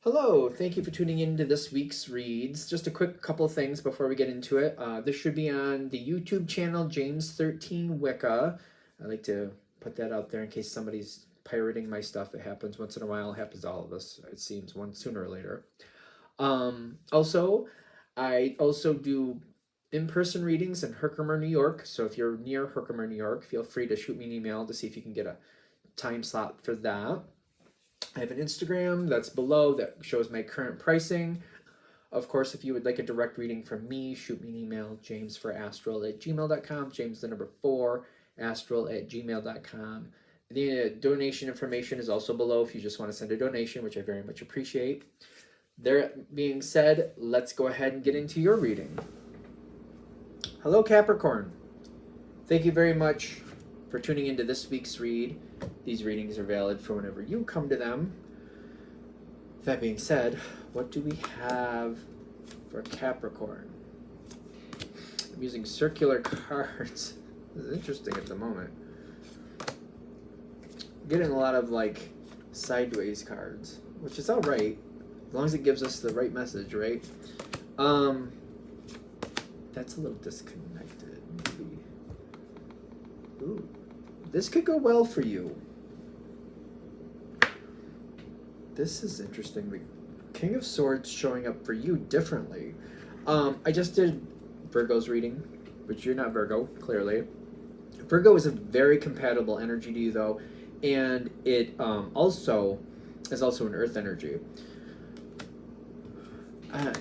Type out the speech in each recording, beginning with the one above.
Hello, thank you for tuning in to this week's reads. Just a quick couple of things before we get into it. This should be on the YouTube channel James13 Wicca. I like to put that out there in case somebody's pirating my stuff. It happens once in a while. It happens to all of us, it seems, one sooner or later. Also, I also do in-person readings in Herkimer, New York. So if you're near Herkimer, New York, feel free to shoot me an email to see if you can get a time slot for that. I have an Instagram that's below that shows my current pricing. Of course, if you would like a direct reading from me, shoot me an email, jamesforastral@gmail.com, James the number 4, astral@gmail.com. The donation information is also below if you just want to send a donation, which I very much appreciate. That being said, let's go ahead and get into your reading. Hello, Capricorn. Thank you very much for tuning into this week's read. These readings are valid for whenever you come to them. That being said, what do we have for Capricorn? I'm using circular cards. This is interesting at the moment. I'm getting a lot of like sideways cards, which is all right, as long as it gives us the right message, right? That's a little disconnected. Maybe. Ooh. This could go well for you. This is interesting. The King of Swords showing up for you differently. I just did Virgo's reading, which you're not Virgo, clearly. Virgo is a very compatible energy to you, though, and it also is also an earth energy.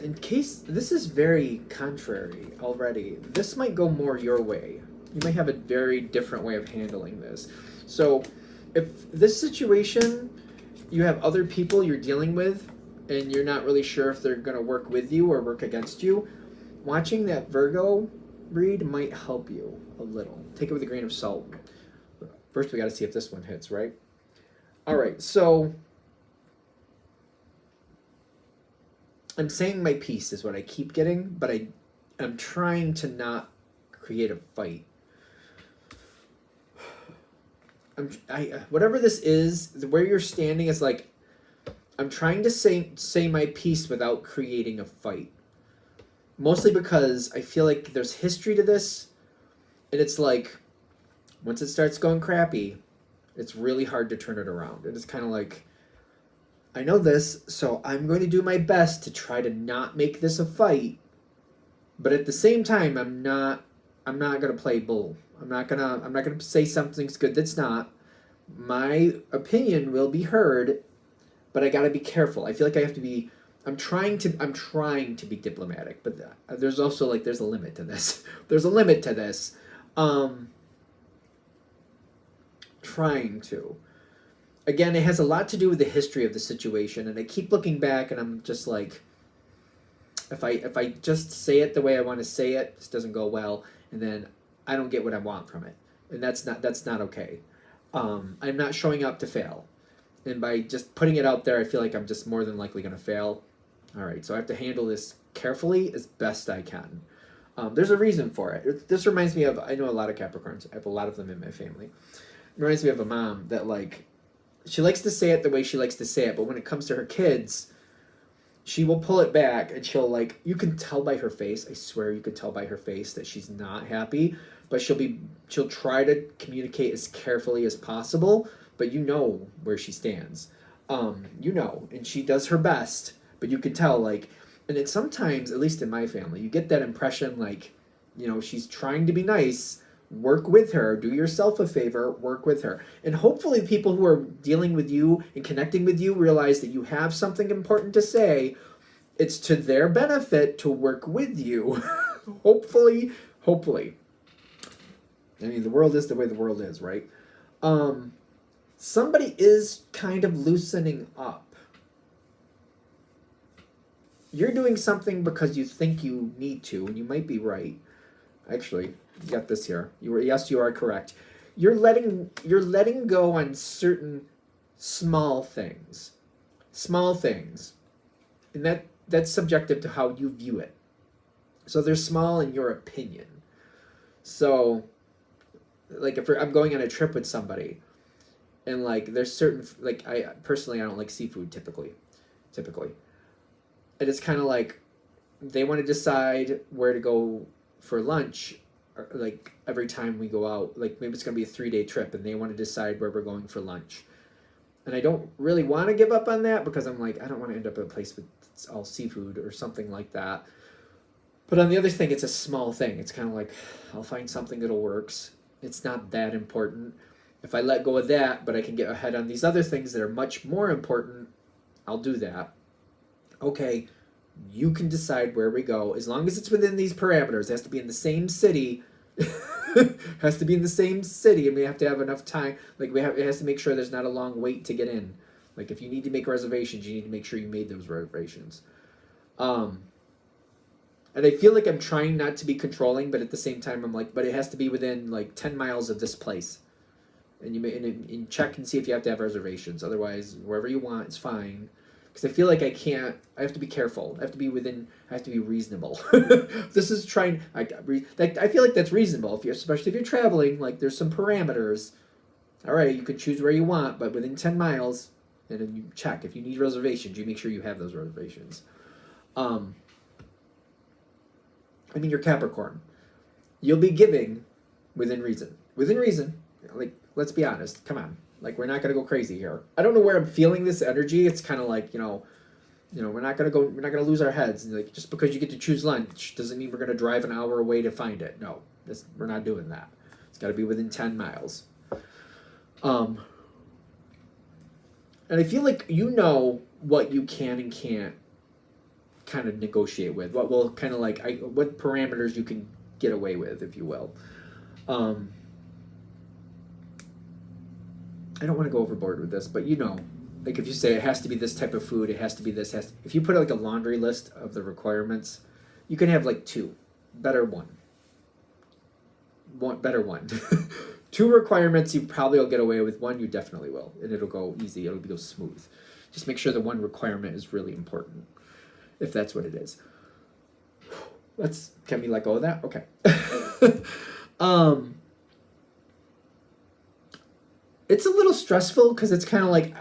In case this is very contrary already, this might go more your way. You might have a very different way of handling this. So if this situation, you have other people you're dealing with and you're not really sure if they're going to work with you or work against you, watching that Virgo read might help you a little. Take it with a grain of salt. First, we got to see if this one hits, right? All right, so I'm saying my piece is what I keep getting, but I'm trying to not create a fight. Whatever this is, where you're standing is like, I'm trying to say my piece without creating a fight. Mostly because I feel like there's history to this, and it's like, once it starts going crappy, it's really hard to turn it around. And it's kind of like, I know this, so I'm going to do my best to try to not make this a fight, but at the same time, I'm not going to play bull. I'm not gonna say something's good that's not. My opinion will be heard, but I gotta be careful. I feel like I have to be. I'm trying to be diplomatic, but there's also like there's a limit to this. There's a limit to this. Trying to. Again, it has a lot to do with the history of the situation, and I keep looking back, and I'm just like, if I just say it the way I want to say it, this doesn't go well, and then I don't get what I want from it, and that's not okay. I'm not showing up to fail, and by just putting it out there, I feel like I'm just more than likely going to fail. All right, so I have to handle this carefully as best I can. There's a reason for it. This reminds me of, I know a lot of Capricorns. I have a lot of them in my family. It reminds me of a mom that like, she likes to say it the way she likes to say it, but when it comes to her kids, she will pull it back and she'll like, you can tell by her face, I swear you can tell by her face that she's not happy, but she'll try to communicate as carefully as possible, but you know where she stands. And she does her best, but you can tell like, and it's sometimes, at least in my family, you get that impression like, she's trying to be nice. Work with her, do yourself a favor, work with her. And hopefully people who are dealing with you and connecting with you realize that you have something important to say. It's to their benefit to work with you. Hopefully. I mean, the world is the way the world is, right? Somebody is kind of loosening up. You're doing something because you think you need to, and you might be right. Actually, you got this here. Yes, you are correct. You're letting go on certain small things. And that's subjective to how you view it. So they're small in your opinion. So like if I'm going on a trip with somebody and like there's certain, like I personally I don't like seafood typically. typically. And it's kind of like they want to decide where to go for lunch, or like every time we go out. Like maybe it's going to be a 3-day trip and they want to decide where we're going for lunch. And I don't really want to give up on that because I'm like, I don't want to end up at a place with all seafood or something like that. But on the other thing, it's a small thing. It's kind of like, I'll find something that'll works. It's not that important. If I let go of that, but I can get ahead on these other things that are much more important, I'll do that. Okay, you can decide where we go. As long as it's within these parameters. It has to be in the same city. Has to be in the same city, and we have to have enough time. Like it has to make sure there's not a long wait to get in. Like if you need to make reservations, you need to make sure you made those reservations. And I feel like I'm trying not to be controlling, but at the same time, I'm like, but it has to be within like 10 miles of this place. And you may and check and see if you have to have reservations. Otherwise, wherever you want, it's fine. Because I feel like I have to be careful. I have to be reasonable. This is trying, I feel like that's reasonable, especially if you're traveling, like there's some parameters. All right, you can choose where you want, but within 10 miles, and then you check. If you need reservations, you make sure you have those reservations. I mean, you're Capricorn. You'll be giving within reason. Within reason. Like, let's be honest. Come on. Like, we're not going to go crazy here. I don't know where I'm feeling this energy. It's kind of like, we're not going to lose our heads. Like, just because you get to choose lunch doesn't mean we're going to drive an hour away to find it. No, we're not doing that. It's got to be within 10 miles. And I feel like you know what you can and can't kind of negotiate with. What will kind of like, what parameters you can get away with, if you will. I don't want to go overboard with this, but like if you say it has to be this type of food, it has to be this, if you put like a laundry list of the requirements, you can have like two, better one. Two requirements you probably will get away with. One you definitely will, and it'll go easy, it'll go smooth. Just make sure the one requirement is really important, if that's what it is. Can we let go of that? Okay. It's a little stressful because it's kind of like,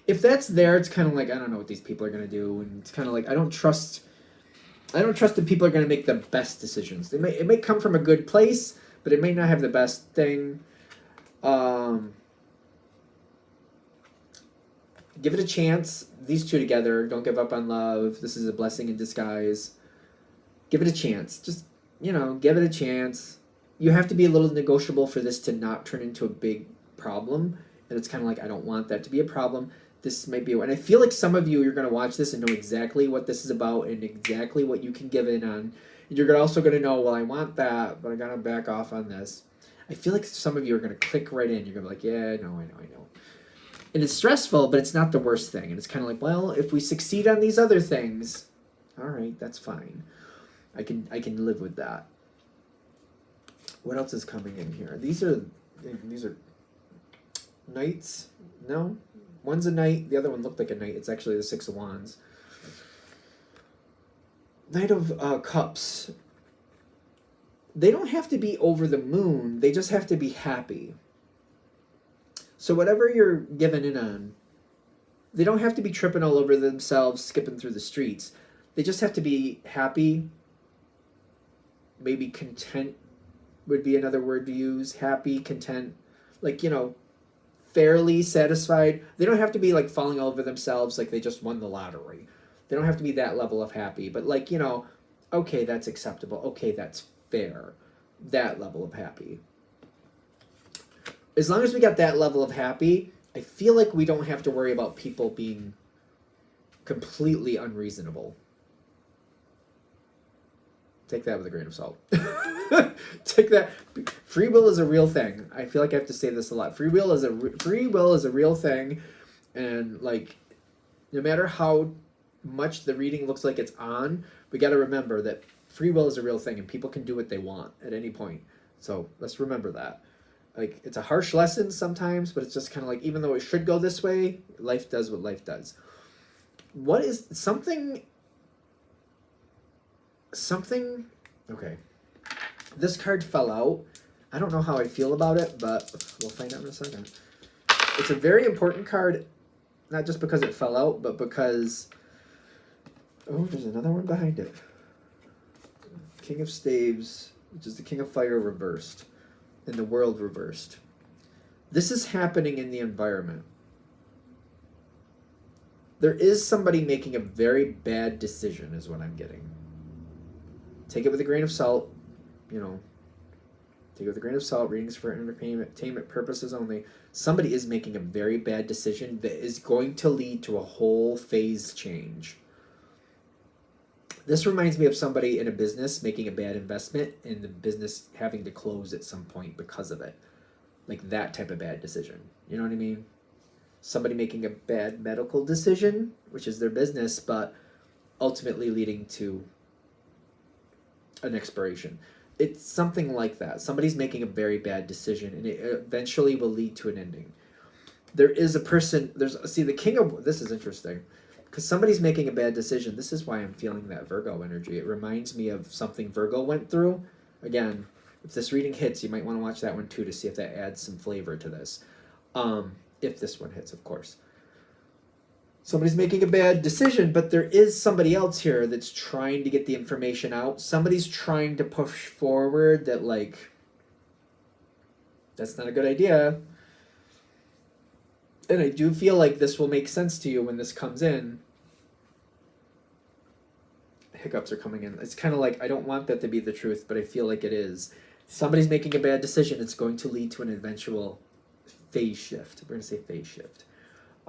if that's there, it's kind of like, I don't know what these people are going to do. And it's kind of like, I don't trust that people are going to make the best decisions. It may come from a good place, but it may not have the best thing. Give it a chance. These two together, don't give up on love. This is a blessing in disguise. Give it a chance. Just, give it a chance. You have to be a little negotiable for this to not turn into a big problem, and it's kind of like, I don't want that to be a problem. This might be, and I feel like some of you're going to watch this and know exactly what this is about and exactly what you can give in on, and you're also going to know, well, I want that, but I got to back off on this. I feel like some of you are going to click right in. You're going to be like, yeah, I know, and it's stressful, but it's not the worst thing. And it's kind of like, well, if we succeed on these other things, all right, that's fine. I can live with that. What else is coming in here? These are knights. No, one's a knight, the other one looked like a knight. It's actually the Six of Wands. Knight of Cups. They don't have to be over the moon, they just have to be happy. So whatever you're giving in on, they don't have to be tripping all over themselves, skipping through the streets. They just have to be happy. Maybe content would be another word to use. Happy, content, like, fairly satisfied. They don't have to be like falling all over themselves like they just won the lottery. They don't have to be that level of happy, but like, okay, that's acceptable. Okay, that's fair. That level of happy. As long as we got that level of happy, I feel like we don't have to worry about people being completely unreasonable. Take that with a grain of salt. Take that. Free will is a real thing. I feel like I have to say this a lot. Free will is a real thing, and like, no matter how much the reading looks like it's on, we got to remember that free will is a real thing, and people can do what they want at any point. So let's remember that. Like, it's a harsh lesson sometimes, but it's just kind of like, even though it should go this way, life does what life does. What is something? Okay. This card fell out. I don't know how I feel about it, but we'll find out in a second. It's a very important card, not just because it fell out, but because Oh, there's another one behind it. King of Staves, which is the King of Fire reversed, and the World reversed. This is happening in the environment. There is somebody making a very bad decision, is what I'm getting. Take it with a grain of salt, you know. Take it with a grain of salt, readings for entertainment purposes only. Somebody is making a very bad decision that is going to lead to a whole phase change. This reminds me of somebody in a business making a bad investment and the business having to close at some point because of it. Like that type of bad decision. You know what I mean? Somebody making a bad medical decision, which is their business, but ultimately leading to an expiration. It's something like that. Somebody's making a very bad decision, and it eventually will lead to an ending. There is a person, the King of, this is interesting, because somebody's making a bad decision. This is why I'm feeling that Virgo energy. It reminds me of something Virgo went through. Again, if this reading hits, you might want to watch that one too to see if that adds some flavor to this. If this one hits, of course. Somebody's making a bad decision, but there is somebody else here that's trying to get the information out. Somebody's trying to push forward that, like, that's not a good idea. And I do feel like this will make sense to you when this comes in. Hiccups are coming in. It's kind of like, I don't want that to be the truth, but I feel like it is. Somebody's making a bad decision. It's going to lead to an eventual phase shift. We're going to say phase shift.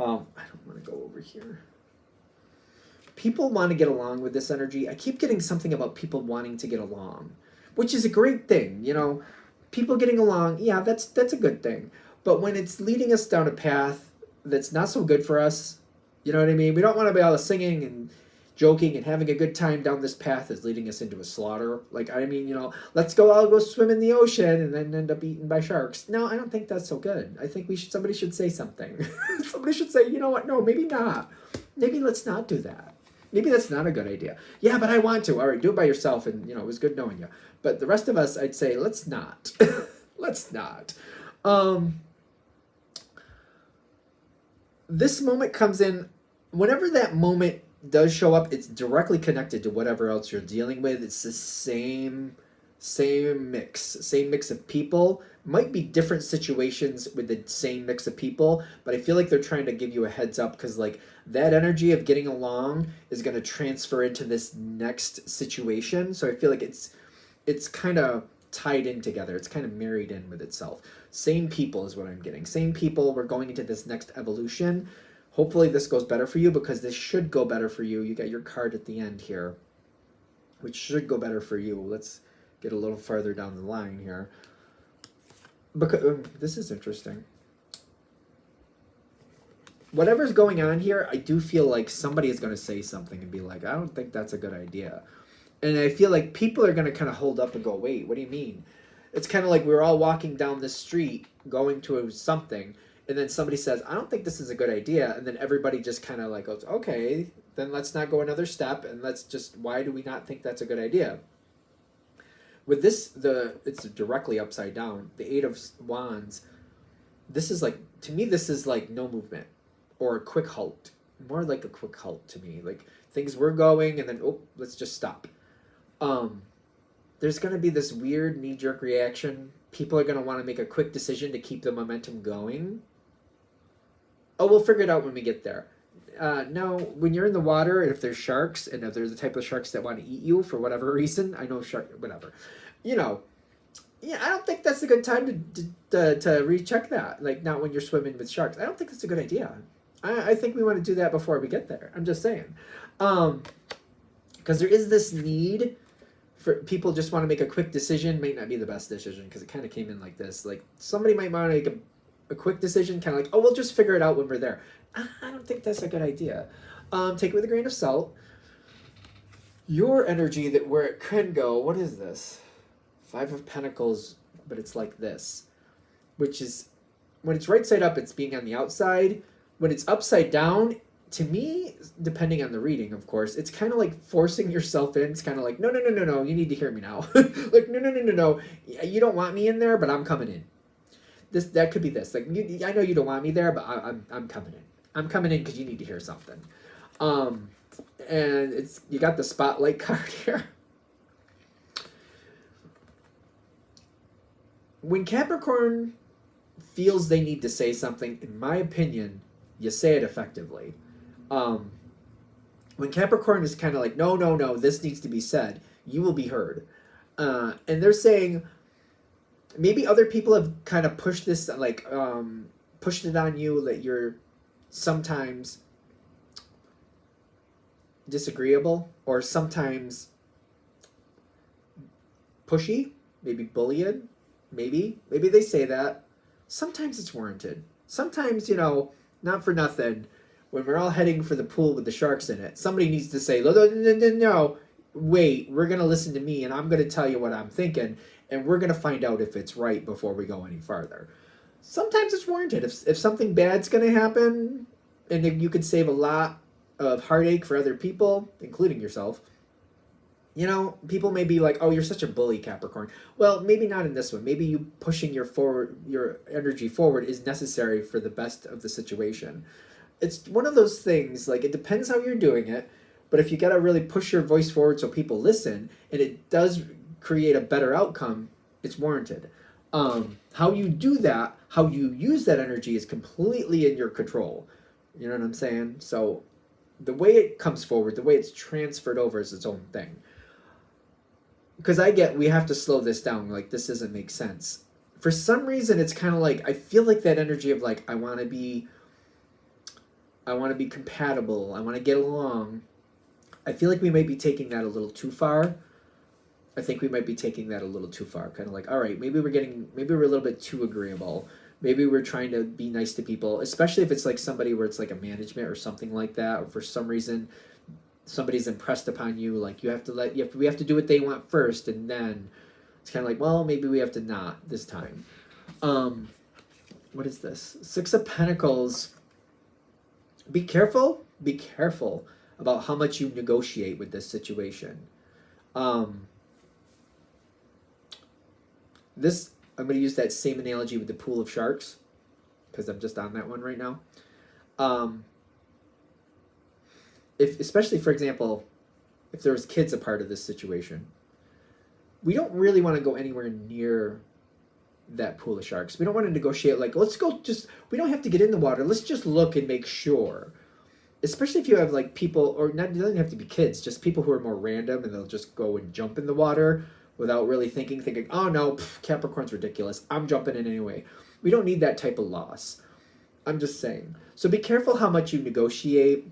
I don't want to go over here. People want to get along with this energy. I keep getting something about people wanting to get along, which is a great thing. You know, people getting along, yeah, that's a good thing. But when it's leading us down a path that's not so good for us, you know what I mean? We don't want to be all singing and joking and having a good time down this path that's leading us into a slaughter. Like, I mean, you know, let's all go swim in the ocean and then end up eaten by sharks. No, I don't think that's so good. I think somebody should say something. Somebody should say, you know what? No, maybe not. Maybe let's not do that. Maybe that's not a good idea. Yeah, but I want to. All right, do it by yourself. And, you know, it was good knowing you. But the rest of us, I'd say, let's not. Let's not. This moment comes in, whenever that moment does show up, it's directly connected to whatever else you're dealing with. It's the same mix of people. Might be different situations with the same mix of people, but I feel like they're trying to give you a heads up because, like, that energy of getting along is going to transfer into this next situation. So I feel like it's kind of tied in together. It's kind of married in with itself. Same people is what I'm getting. Same people. We're going into this next evolution. Hopefully this goes better for you, because this should go better for you. You got your card at the end here, which should go better for you. Let's get a little farther down the line here. Because this is interesting. Whatever's going on here, I do feel like somebody is going to say something and be like, I don't think that's a good idea. And I feel like people are going to kind of hold up and go, wait, what do you mean? It's kind of like we're all walking down the street going to something, and then somebody says, I don't think this is a good idea. And then everybody just kind of like goes, okay, then let's not go another step. And why do we not think that's a good idea? With this, it's directly upside down. The Eight of Wands, this is like, to me, this is like no movement or a quick halt. More like a quick halt to me. Like things were going and then, oh, let's just stop. There's going to be this weird knee-jerk reaction. People are going to want to make a quick decision to keep the momentum going. Oh, we'll figure it out when we get there. No, when you're in the water, if there's sharks, and if there's the type of sharks that want to eat you for whatever reason, I know whatever. You know, yeah, I don't think that's a good time to recheck that. Like, not when you're swimming with sharks. I don't think that's a good idea. I think we want to do that before we get there. I'm just saying. Because there is this need for people just want to make a quick decision. Might not be the best decision because it kind of came in like this. Like, somebody might want to make a quick decision, kind of like, oh, we'll just figure it out when we're there. I don't think that's a good idea. Take it with a grain of salt. Your energy, that where it can go, what is this? Five of Pentacles, but it's like this. Which is, when it's right side up, it's being on the outside. When it's upside down, to me, depending on the reading, of course, it's kind of like forcing yourself in. It's kind of like, no, you need to hear me now. Like, no, you don't want me in there, but I'm coming in. That could be this. Like, I know you don't want me there, but I'm coming in. I'm coming in because you need to hear something. And it's, you got the spotlight card here. When Capricorn feels they need to say something, in my opinion, you say it effectively. When Capricorn is kind of like, no, no, no, this needs to be said, you will be heard. And they're saying, maybe other people have kind of pushed this, like, pushed it on you that you're sometimes disagreeable or sometimes pushy, maybe bullying, maybe they say that. Sometimes it's warranted. Sometimes, not for nothing, when we're all heading for the pool with the sharks in it, somebody needs to say, no, wait, we're going to listen to me and I'm going to tell you what I'm thinking and we're going to find out if it's right before we go any farther. Sometimes it's warranted. If something bad's going to happen and if you could save a lot of heartache for other people, including yourself, people may be like, oh, you're such a bully, Capricorn. Well, maybe not in this one. Maybe you pushing your energy forward is necessary for the best of the situation. It's one of those things, like, it depends how you're doing it, but if you got to really push your voice forward so people listen, and it does create a better outcome, it's warranted. How you do that, how you use that energy is completely in your control. You know what I'm saying? So the way it comes forward, the way it's transferred over is its own thing. Because we have to slow this down. Like, this doesn't make sense. For some reason, it's kind of like, I feel like that energy of like, I want to be compatible. I want to get along. I feel like we might be taking that a little too far. I think we might be taking that a little too far. Kind of like, all right, maybe we're a little bit too agreeable. Maybe we're trying to be nice to people, especially if it's like somebody where it's like a management or something like that, or for some reason somebody's impressed upon you, like we have to do what they want first, and then it's kind of like, well, maybe we have to not this time. What is this? Six of Pentacles. Be careful about how much you negotiate with this situation. This, I'm going to use that same analogy with the pool of sharks because I'm just on that one right now. Especially, for example, if there was kids a part of this situation, we don't really want to go anywhere near that pool of sharks. We don't want to negotiate like, let's go we don't have to get in the water. Let's just look and make sure. Especially if you have like people, or not, it doesn't have to be kids, just people who are more random and they'll just go and jump in the water without really thinking, oh no, Capricorn's ridiculous. I'm jumping in anyway. We don't need that type of loss. I'm just saying. So be careful how much you negotiate.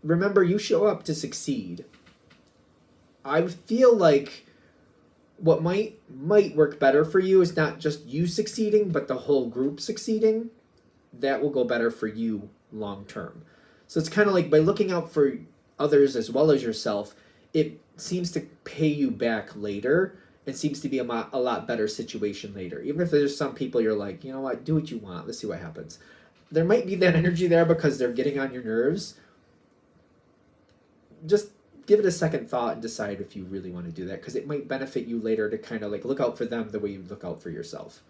Remember, you show up to succeed. I feel like what might work better for you is not just you succeeding, but the whole group succeeding. That will go better for you long term. So it's kind of like by looking out for others as well as yourself, it seems to pay you back later. It seems to be a lot better situation later. Even if there's some people you're like, you know what, do what you want. Let's see what happens. There might be that energy there because they're getting on your nerves. Just give it a second thought and decide if you really want to do that, because it might benefit you later to kind of like look out for them the way you look out for yourself.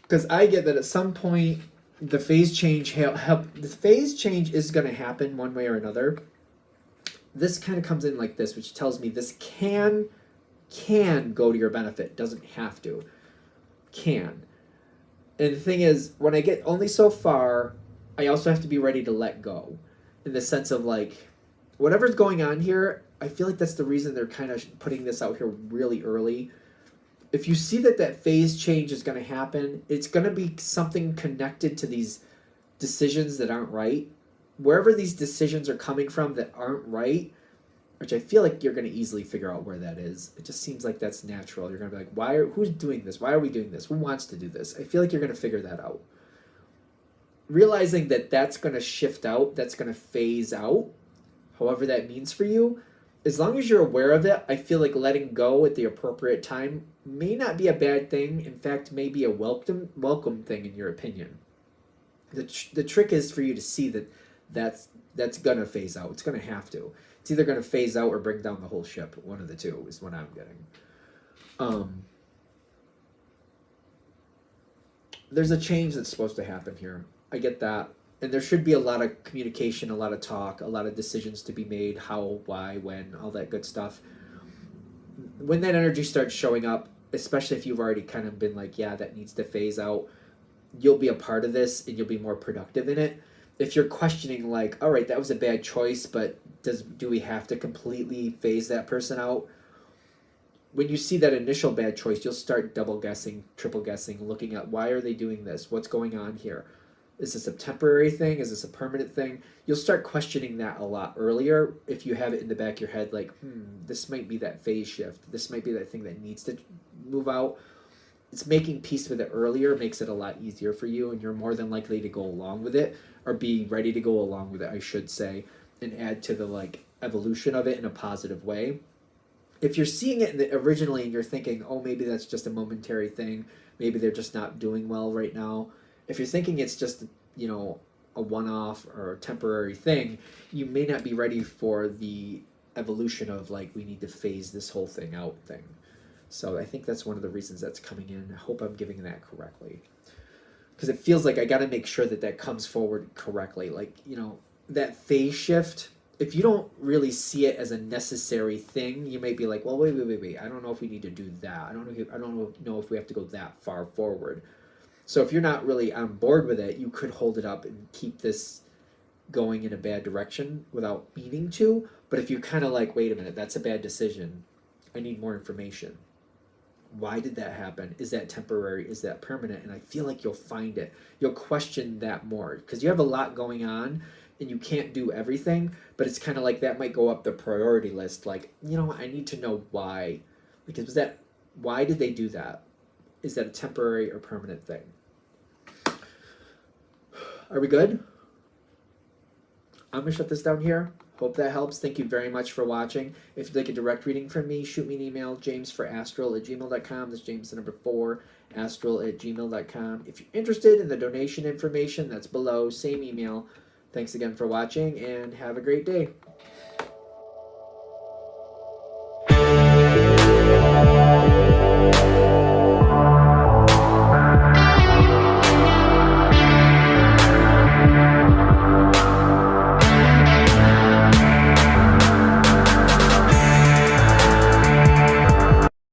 Because I get that at some point the phase change is going to happen one way or another. This kind of comes in like this, which tells me this can go to your benefit. Doesn't have to. Can. And the thing is, when I get only so far, I also have to be ready to let go. In the sense of like, whatever's going on here, I feel like that's the reason they're kind of putting this out here really early. If you see that phase change is going to happen, it's going to be something connected to these decisions that aren't right. Wherever these decisions are coming from that aren't right, which I feel like you're going to easily figure out where that is. It just seems like that's natural. You're going to be like, who's doing this? Why are we doing this? Who wants to do this? I feel like you're going to figure that out. Realizing that that's going to shift out, that's going to phase out, however that means for you, as long as you're aware of it, I feel like letting go at the appropriate time may not be a bad thing. In fact, may be a welcome thing in your opinion. The trick is for you to see that's going to phase out. It's going to have to. It's either going to phase out or bring down the whole ship. One of the two is what I'm getting. There's a change that's supposed to happen here. I get that. And there should be a lot of communication, a lot of talk, a lot of decisions to be made, how, why, when, all that good stuff. When that energy starts showing up, especially if you've already kind of been like, yeah, that needs to phase out, you'll be a part of this and you'll be more productive in it. If you're questioning like, all right, that was a bad choice, but do we have to completely phase that person out? When you see that initial bad choice, you'll start double guessing, triple guessing, looking at why are they doing this? What's going on here? Is this a temporary thing? Is this a permanent thing? You'll start questioning that a lot earlier if you have it in the back of your head like, this might be that phase shift. This might be that thing that needs to move out. It's making peace with it earlier makes it a lot easier for you, and you're more than likely to go along with it, or be ready to go along with it, I should say, and add to the like evolution of it in a positive way. If you're seeing it originally and you're thinking, oh, maybe that's just a momentary thing, maybe they're just not doing well right now. If you're thinking it's just, you know, a one-off or a temporary thing, you may not be ready for the evolution of like, we need to phase this whole thing out thing. So I think that's one of the reasons that's coming in. I hope I'm giving that correctly. Because it feels like I got to make sure that that comes forward correctly. Like, you know, that phase shift, if you don't really see it as a necessary thing, you may be like, well, wait. I don't know if we need to do that. I don't know if we have to go that far forward. So if you're not really on board with it, you could hold it up and keep this going in a bad direction without meaning to. But if you're kind of like, wait a minute, that's a bad decision. I need more information. Why did that happen? Is that temporary? Is that permanent? And I feel like you'll find it. You'll question that more because you have a lot going on and you can't do everything, but it's kind of like that might go up the priority list. Like, you know, I need to know why. Because why did they do that? Is that a temporary or permanent thing? Are we good? I'm going to shut this down here. Hope that helps. Thank you very much for watching. If you'd like a direct reading from me, shoot me an email, jamesforastral@gmail.com. That's James the number 4, astral@gmail.com. If you're interested in the donation information, that's below, same email. Thanks again for watching, and have a great day.